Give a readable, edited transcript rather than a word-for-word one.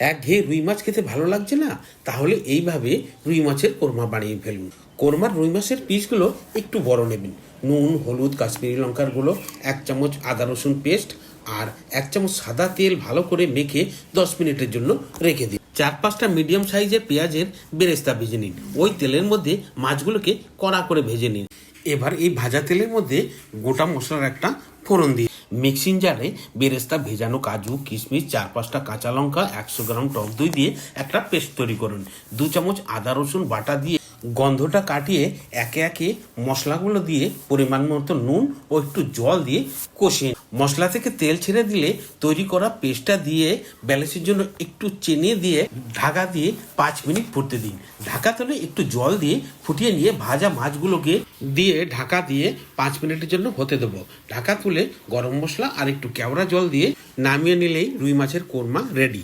একঘেয়ে রুই মাছ খেতে ভালো লাগছে না? তাহলে এইভাবে রুই মাছের কোরমা বানিয়ে ফেলুন। কোরমার রুই মাছের পিসগুলো একটু বড় নেবেন। নুন, হলুদ, কাশ্মীরি লঙ্কার গুঁড়ো, 1 চামচ আদা রসুন পেস্ট আর 1 চামচ সাদা তেল ভালো করে মেখে 10 মিনিটের জন্য রেখে দিন। 4-5টা মিডিয়াম সাইজের পেঁয়াজের বেরেস্তা ভেজে নিন। ওই তেলের মধ্যে মাছগুলোকে কড়া করে ভেজে নিন। এবার এই ভাজা তেলের মধ্যে গোটা মশলার একটা ফোড়ন দিয়ে মিক্সিং জারে বেরেস্তা, ভেজানো কাজু, কিশমিশ, 4-5টা কাঁচা লঙ্কা, 100 গ্রাম টক দই দিয়ে একটা পেস্ট তৈরি করুন। 2 চামচ আদা রসুন বাটা দিয়ে গন্ধটা কাটিয়ে একে একে মশলাগুলো দিয়ে পরিমাণ মতো নুন ও একটু জল দিয়ে কষিয়ে মশলা থেকে তেল ছেড়ে দিলে তৈরি করা পেস্টটা দিয়ে ব্যালেন্সের জন্য একটু চিনি দিয়ে ঢাকা দিয়ে 5 মিনিট ফুটতে দিন। ঢাকা তুলে একটু জল দিয়ে ফুটিয়ে নিয়ে ভাজা মাছগুলোকে দিয়ে ঢাকা দিয়ে 5 মিনিটের জন্য হতে দেবো। ঢাকা তুলে গরম মশলা আর একটু কেওড়া জল দিয়ে নামিয়ে নিলেই রুই মাছের কোরমা রেডি।